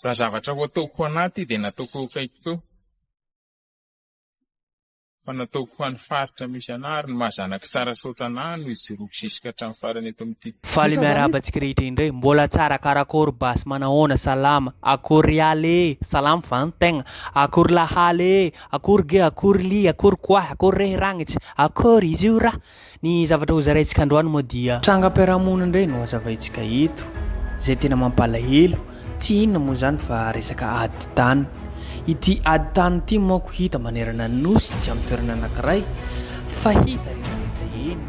raha zavatra ho ataoko ho anaty dia nataoko kaiky fa nataoko ho an'ny faritra misy anary ny mahazanaka tsara sotrana no izoroko sisika hatramin'ny farany eto amin'ity. Faly miarabantsika rehetra indray mbola tsara karakory basy manahoana salama akory ale salama vantegna akory lahale akory ge akory li akory koa akory rehiragnitsy akory izy io raha ny zavatra ho zaraintsika androany moa dia trangam-piarahamonina indray no hazavaintsika eto zay tena mampalahelo tsy inona moa zany fa resaka ady tany. Ity ady tany ity moako hita manerana ny nosy tsy amin'ny toerana anankiray fa hita rehetra eny.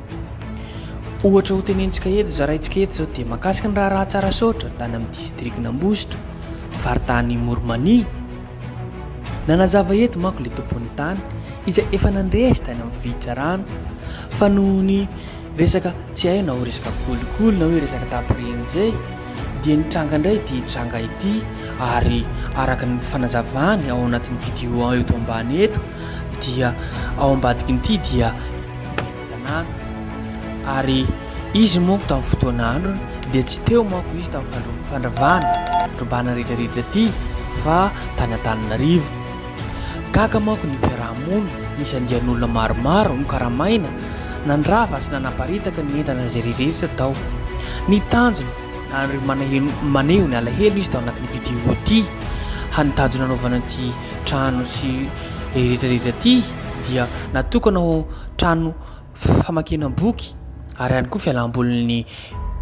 Ohatra ho tenentsika eto zaraintsika eto zao dia mahakasika ny raha tsara sotra tany amin'ny distrik'Ambositra faritany Mormania. Nanazava eto manko le tompon'ny tany izay efa nandresy tany amin'ny fitsarana fa noho ny resaka tsy hay na ho resaka kolikolo na hoe resaka tapiriny zay dia nitranga indray ity tranga ity ary araka ny fanazavany ao anatin'ny vidéo eto ambany eto dia ao ambadiky nyity dia ben'ny tanàna ary izy moako tamin'ny fotoana andro dia tsy teo moako izy tamin'ny fandravana rombana rehetrarehetra ity fa tany Antananarivo. Gaga moako ny mpiarahamonina nisy andian'olona maromaro no karamaina nandrava sy nanaparitaka ny entana zay rehetrarehetra tao. Ny tanjona ary maneho ny alahelo izy tao anatin'ny vidéo ity hanitanjona anaovana ity trano sy rehetrarehetra ity dia natokana ho trano famakina boky ary ihany koa fialambolin'ny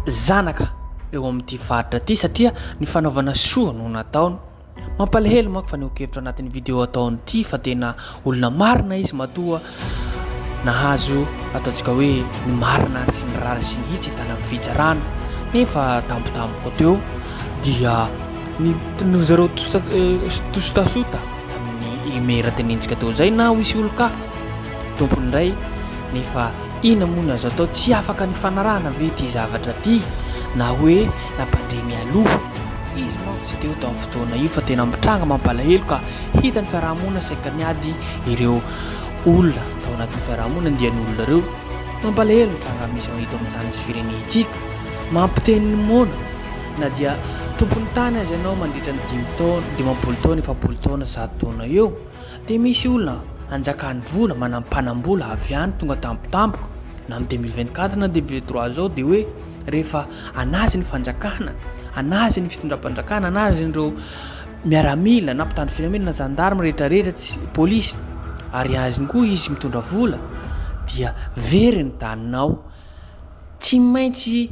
zanaka eo amin'ity faritra ity satria ny fanaovana soa no nataony. Mampalahelo manko fa nihokevitra anatin'ny vidéo ataony ity fa tena olona marina izy matoa nahazo ataontsika hoe ny marina sy ny rara sy ny hitsy tany amin'ny fitsarana nefa tampotampoka teo dia ny zareo tosotasota amin'ny emera tenentsika teo zay na ho isy olo-kafa tompony indray nefa ina moa no azo atao tsy afaka ny fanarahana ve ty zavatra ty na hoe nampandremy aloha izy manko tsy teo tamin'ny fotoana io fa tena mitranga mampalahelo ka hita ny fiarahamonina saika niady ireo olona tao anatin'ny fiarahamonina andian'olona reo. Mampalahelo mitranga misy hita amin'ny tany sy firenentsika mampiteny ny mona na dia tompony tany azy ianao mandritra ny 50 taona 70 taona 100 taona eo dia misy olona anjakany vola manampanambola avy any tonga tampotampoka na amin'ny 2024 na 2023 zao dia hoe rehefa anazy ny fanjakana anazy ny fitondram-panjakana anazy ireo miaramila na mpitandro filaminana na zandarma rehetrarehetra tsy polisy ary azy koa izy mitondra vola dia very ny taninao tsy maintsy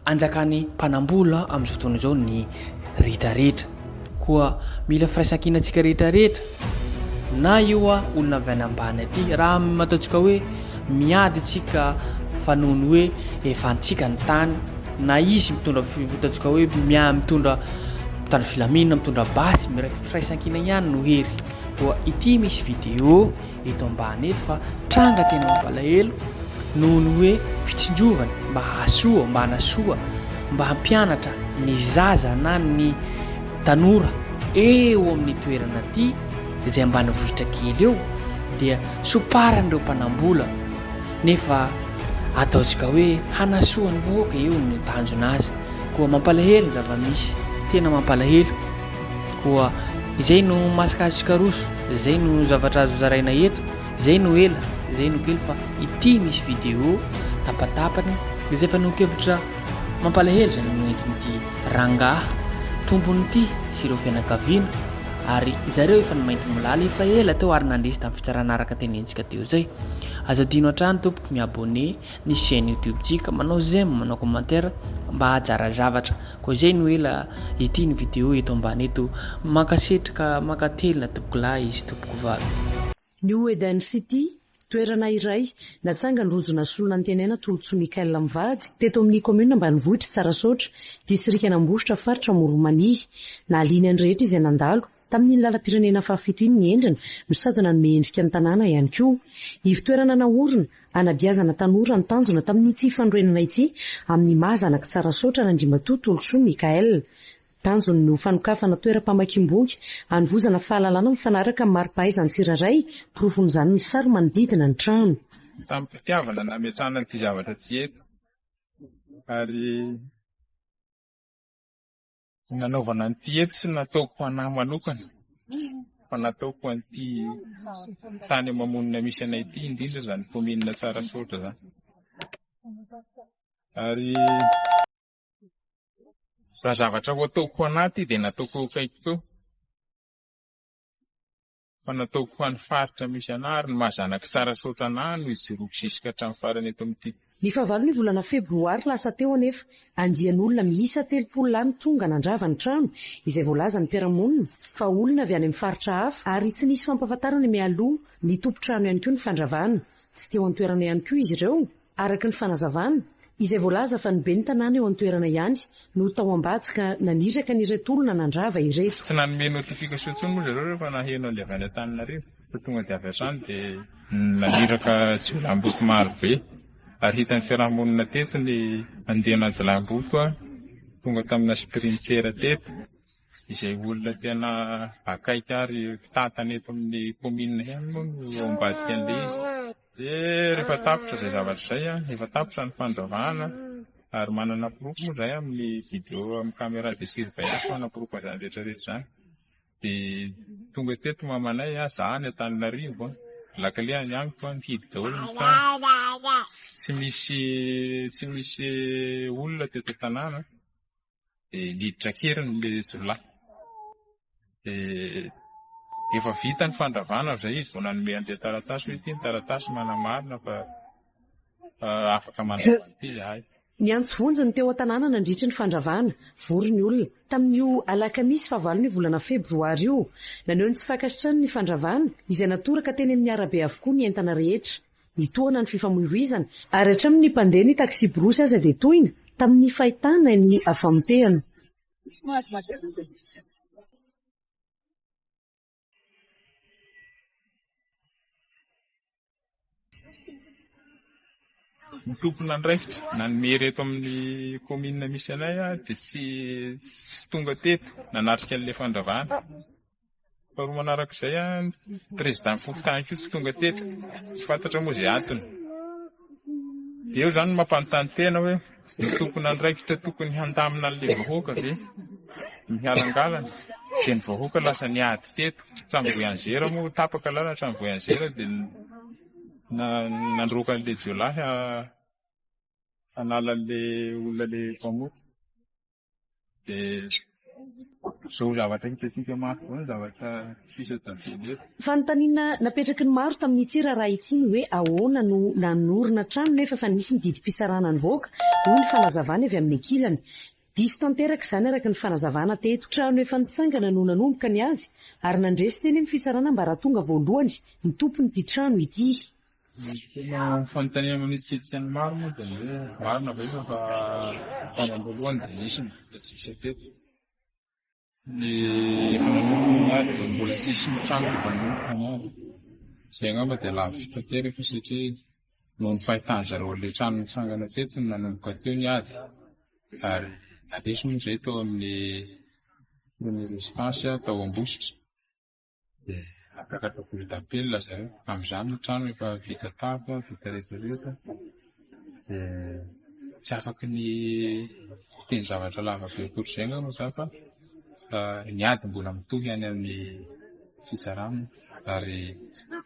anjakany mpanambola amin'ny fotoana izao ny rehetrarehetra koa mila firaisan-kinantsika rehetrarehetra na io olona avy any ambany aty raha mataontsika hoe miady antsika fanohony hoe efa antsika ny tany na izy mitondra ataontsika hoe mitondra mpitandro filaminana mitondra basy firaisan-kina ihany no hery koa ity misy vidéo eto ambany eto fa tranga tena mampalahelo noho ny hoe fitsinjovana mba hasoa mba hanasoa mba hampianatra ny zaza na ny tanora eo amin'ny toerana ty izay ambany vohitra kely eo dia soparan'ireo mpanambola nefa ataontsika hoe hanasoa ny vahoaka eo ny tanjona azy koa mampalahelo ny zava-misy tena mampalahelo koa izay no masakazitsika roso izay no zavatra azo zaraina eto izay no ela izay no kely fa ity misy vidéo tapatapany izay fa nokevitra mampalahelo zany no entin'ity rangaha tompony ity sy ireo fianakaviana ary zareo efa mainty milala efa ela teo ary nandresy tamin'ny fitsarana araka tenentsika teo zay. Azo adino hatrany tompoko miabone ny chaîne YouTube tsika manao j'aime manao commentaire mba hajara zavatra koa izay no ela ity ny vidéo eto ambany eto makasetrika makatelina tompoko lahy izy tompoko vavy. New Eden City toerana iray natsangany rojona solona antenena tolotso Mikael Mivady teto amin'ny commune ambanivohitra Tsarasotra distrik'Ambositra faritra Moromania na liany rehetra izay nandalo tamin'ny lalam-pirenena fahafito iny ny endrina no sadana ny mendrika ny tanàna ihany koa. Ivitoerana naorina anabiazana tanora ny tanjona tamin'ny tsy fandroenana ity amin'ny mahazanaka Tsarasotra nandrimatoa tolotso Mikael. Tanjony no fanokafana toeram-pamakiam-boky anovozana fahalalana mifanaraka amin'ny mari-pahaizany tsirairay porofon'izany ny sary manodidina ny trano. Tamin'ny mpitiavana nametrahana ity zavatra ty eto ary Nanaovana an'ity eto tsy nataoko ho anahy manokana fa nataoko an'ity tany mamonina misy anay ity indrindra zany kominina tsara sotra zany. Ary raha zavatra ho ataoko ho anaty dia nataoko kaiky teo fa nataoko ho an'ny faritra misy anahy ny mahazanaky tsara sotra anahy no izoroako zisika hatramin'ny farany eto amin'ity. Ny fahavalo ny volana febroary lasa teo anefa andian'olona miisa 30 any tonga nandrava ny trano izay voalaza ny mpiara-monina fa olona avy any amin'ny faritra hafa ary tsy nisy fampahafantarana mialoha ny tompo-trano ihany koa ny fandravana. Tsy teo an-toerana ihany koa izy ireo araka ny fanazavana izay voalaza fa ny be ny tanàna eo an-toerana ihany no tao ambadika ka naniraka n'ireto olona nandrava ireto. Tsy nanome notification intsony moa zareo rehefa naheno an'ilay avy any Antananarivo fa tonga dia avy hatrany dia naniraka jiolahim-boky maro be. Ary hitan'ny fiarahamonina teto ny andehana jiolahim-boky tonga tamina sprinter teto izay olona tena akaiky ary mpitantana eto amin'ny kominina ihany moa no ambadika an'ilay izy. Dia rehefa tapitra izay zavatra izay efa tapitra ny fandravahana ary manana porofo moa izay amin'ny vidéo amin'ny caméra de surveillance manana porofo izany rehetrarehetra izany. Dia tonga teto mamanay zaho any Antananarivo lakile any ko nihidy daholo ny trano. Tsy misy olona teto tanàna dia liditra keriny ilay zolahy. Efa vita ny fandravana izay izy vao nanome an'ilay taratasy hoe ity ny taratasy manamarina fa afaka mandravana ity zahay. Ny antso vonjy teo an-tanàna nandritra ny fandravana, vory ny olona. Tamin'io alakamisy fahavalo ny volana febroary io, naneho ny tsy fankasitrahany ny fandravana izay natoraka teny amin'ny arabe avokoa ny entana rehetra. Nitohana ny fifamoivoizana ary hatramin'ny mpandeha ny taxi brosy aza dia tohina tamin'ny fahitana ny afamotehana. Ny tompona andraikitra nanome reto amin'ny kominina misy anay dia tsy tonga teto nanatrika an'ilay fandravana. Faharoa manarak'izay président fokontany koa tsy tonga teto, tsy fantatra moa izay antony. Dia eo izany mampanontany tena hoe ny tompona andraikitra tokony handamina an'ilay vahoaka ve mihalangalana dia ny vahoaka lasa niady teto hatramin'ny voyanzera moa tapaka lalana hatramin'ny voyanzera dia nandroaka an'ilay jiolahy hanala an'ilay olona ilay mpamoty. Dia zao zavatra hitantsika mafy foana zavatra sisa tavela eto. Fanontaniana napetraky ny maro tamin'ny tsiraraha ity hoe ahoana no nanorina trano nefa fa nisy ny didim-pitsarana ny voaka hoy ny fanazavana avy amin'ny ankilany. Diso tanteraka izany araka ny fanazavana teto. Trano efa nitsangana no nanomboka ny azy ary nandresy teny amin'ny fitsarana mba raha tonga voalohany ny tompony ity trano ity. Tena fanontaniana misy tsiany maro moa dia hoe marina ve fa tany am-boalohany dia nisy ny tsisa teto. Ny efa nanomboka ny dia mbola tsisy ny trano dia nanomboka ny ary. Izay angamba dia lafo tanteraka satria noho ny fahitana zareo ilay trano nitsangana teto no nanomboka teo ny ady. Ary adresy moa izay tao amin'ny premier résistance tao Ambositra. Dia apakatra boly d'appel zareo amin'izany ny trano efa vita tafo vita rehetrarehetra. Dia tsy afaka ny teny zavatra lava be ohatr'izay angamba za fa ny ady mbola mitohy any amin'ny fitsarana ary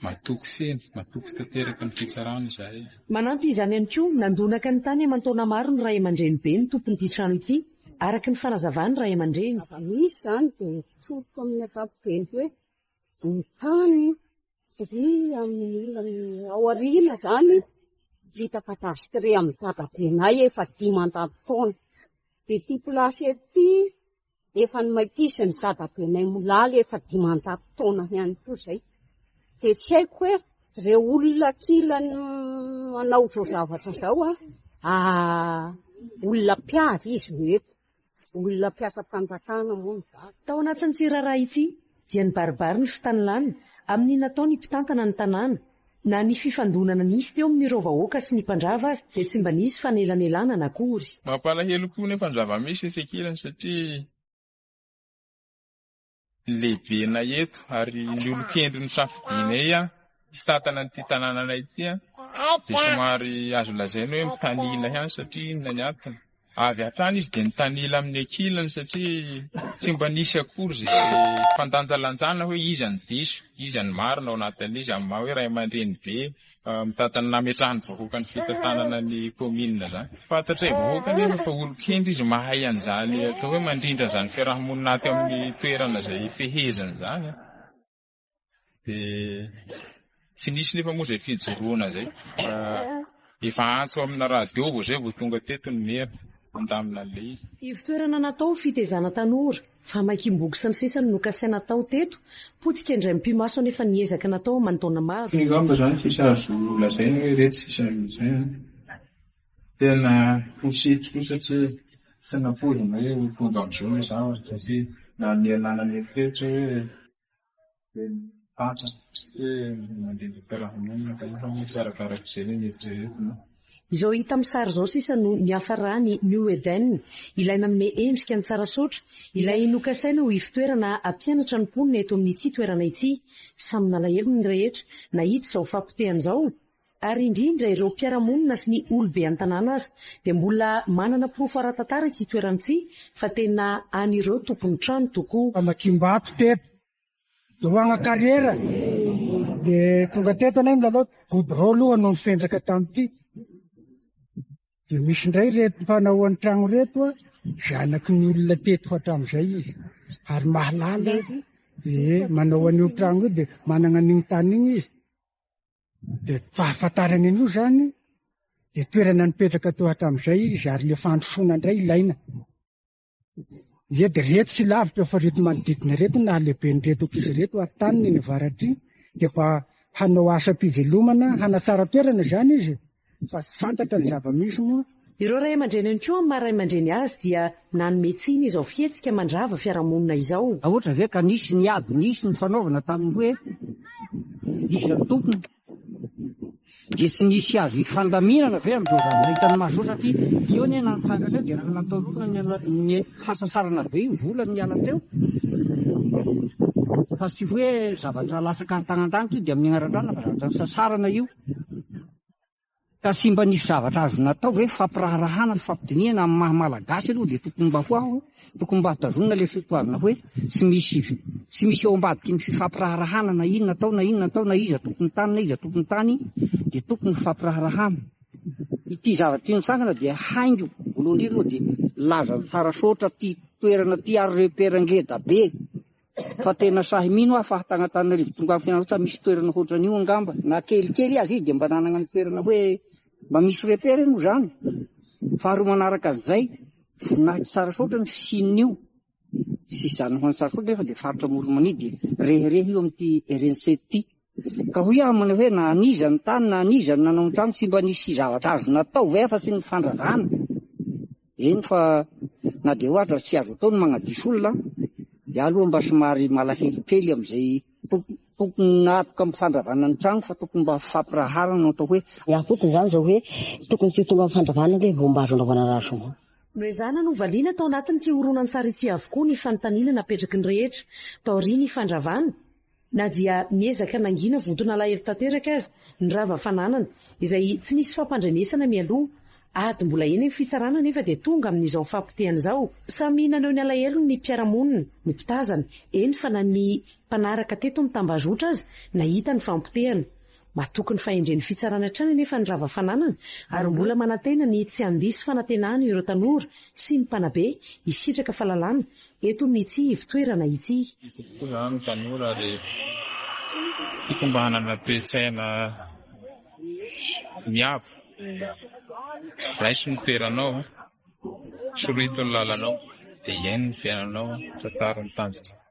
matoky feno, matoky tanteraka ny fitsarana izahay. Manampy izany ihany koa nandonaka ny tany aman-taona maro ny ray aman-dreny be ny tompony ity trano ity araka ny fanazavana ny ray aman-dreny. Misy izany dia tsoroka amin'ny ankapobeny hoe ny tany ry amin'ny olona ao aoriana izany vita kadastre amin'ny dadabenay efa 10 taona. Dia ity plasy ety efa ny maitisa ny dadabenay molaly efa 10 taona ihany koa izay. Dia tsy haiko hoe ireo olona kilany manao izao zavatra izao olona mpiady izy mety olona mpiasa mpanjakana moa ny vady. Tao anatin'ny tsiraraha ity dia ny baribary ny fitanilana amin'ny natao ny mpitantana ny tanàna na ny fifandonana nisy teo amin'ireo vahoaka sy ny mpandrava azy dia tsy mba nisy fanelanelana nakory. Mampalahelo koa ny mpandrava misy isan-kilany satria lehibe na eto ary ny olon-kendry ny safidinay fitantana n'ity tanànanay ity dia somary azo lazaina hoe mitanila ihany satria inona ny antony avy hatrany izy de nitanila amin'ny ankilany satria tsy mba nisy akory zay fandanjalanjana hoe iza ny diso, iza ny marina ao anatin'izy amin'ny maha hoe ray aman-dreny be mitatana nametrahany vahoaka ny fitantanana ny komina zany. Fantatra vahoaka nefa fa olo-kendry izy mahay an'izany atao hoe mandrindra zany fiarahamonina aty amin'ny toerana zay fehezany zany. De tsy nisy nefa moa zay fijoroana zay. Efa antso amina radio vo zay vo tonga teto ny mera andamina an'ilay izy. Ivitoerana natao fitezana tanora, famakiam-boky sy ny sisa no kasaina natao teto, potika indray mpimaso nefa niezaka natao mantaona maro. Ny gamba zany sisa azo lazaina hoe reto sisa zay. Tena positiko satria tsy napozina hoe tonga amin'izao ny zavatra satria na ny ananany eritreritry hoe fanta hoe mandeha fiarahamonina ka efa misy arakarak'izay ny eritreretina. Izao hita amin'ny sary izao sisa no niafarany New Eden, ilaina manome endrika ny tsara sotra, ilay nokasaina ho ivitoerana ampianatra ny mponina eto amin'ny ity toerana ity, samy nalahelo ny rehetra, na hita izao fampitehana izao, ary indrindra ireo mpiaramonina sy ny olobe an-tanàna aza, dia mbola manana porofo ara-tantara ity toerana ity, fa tena an'ireo tompony trano tokoa. Famakiam-bato teto, dohana karera, dia tonga teto anay milalao godro aloha no mifendraka tamin'ity. Dia misy indray reto mpanao trano reto zanaky ny olona teto hatramin'izay izy, ary mahalala manao an'io trano io dia manana an'iny tany iny izy. Dia fahafantarany an'io zany dia toerana nipetraka teo hatramin'izay izy, ary le fandrosoana indray ilaina. Dia reto tsy lavitra fa reto manodidina reto na lehiben'ny reto ankizy reto ary taniny ny avaratry, dia fa hanao asam-pivelomana, hanatsara toerana zany izy, fa tsy fantatra ny zava-misy moa. Ireo ray aman-dreny ihany koa amin'ny maha ray aman-dreny azy dia nanome tsiny izao fihetsika mandrava fiarahamonina izao. Ohatra ve ka nisy ny ady, nisy ny fanaovana tamin'ny hoe nisy ny tompony, dia tsy nisy azo ifandaminana ve amin'izao zany hitany maso satria io ny nansangana eo dia raha nataorona ny hasasarana be io vola ny ala teo, fa tsy hoe zavatra lasaka an-tanantany to dia amin'ny anaratrana fa zavatra sasarana io. Ka sy mba nisy zavatra azo natao hoe fampiraharahana, fampidiniana amin'ny maha malagasy aloha dia tokony mba ho aho, tokony mba hatazonina ilay fitoavana hoe tsy misy eo ambadiky ny fampiraharahana na inona natao na inona natao na iza tokony tany na iza tokony tany, dia tokony fampiraharahana. Ity zavatra ity nisangana dia haingo voalohany indrindra dia laza ny tsara sotra ty toerana ty ary repera-ngeda be, fa tena sahy mino aho fahatanatana rivo tonga amin'ny fianarana misy toerana ohatran'io angamba na kelikely azy izy dia mba nanana ny toerana hoe mba misy repera io zany. Faharoa manaraka an'izay voninahitra tsara sotra ny fisin'io, sy izany ho any tsara sotra nefa dia faritra Moromanidy reherehe io amin'ity RNC ity. Ka hoy aho mana hoe na aniza ny tany na aniza ny nanao ny trano tsy mba nisy zavatra azo natao ve fa tsy ny fandravana. Eny fa na dia ohatra tsy azo atao ny magnadiso olona, dia aloha mba somary malahelipely amin'izay tokony natoka amin'ny fandravana ny trano, fa tokony mba fampiraharana no atao hoe fotsiny zany zao hoe tokony tsy tonga amin'ny fandravana ilay vao mba azo anaovana raha soa. Noho izany no valiana tao anatiny tsy horonan tsara itsy avokoa ny fanontaniana napetraky ny rehetra, tao ry ny fandravana, na dia niezaka nangina vodona alahelo tanteraka azy ny rava fananana izay tsy nisy fampandrenesana mialoha, ady mbola eny ny fitsarana nefa dia tonga amin'izao fampitehana izao. Samy naneo ny alahelo ny mpiaramonina, ny mpitazana, eny fa na ny mpanaraka teto mitambazotra azy na hita ny fampitehana. Matokony fahendren'ny fitsarana hatrany nefa ny rava fananana, ary mbola manantena ny tsy handiso fanantenana ireo tanora sy ny mpanabe hisitraka fahalalana eto n'ity ivitoerana ity. Tokoa zany tanora ary tiako mba hanana toe-tsaina miabo, raisy ny toeranao, sorito ny lalanao, dia eny ny fiainanao, tsara ny tanjona.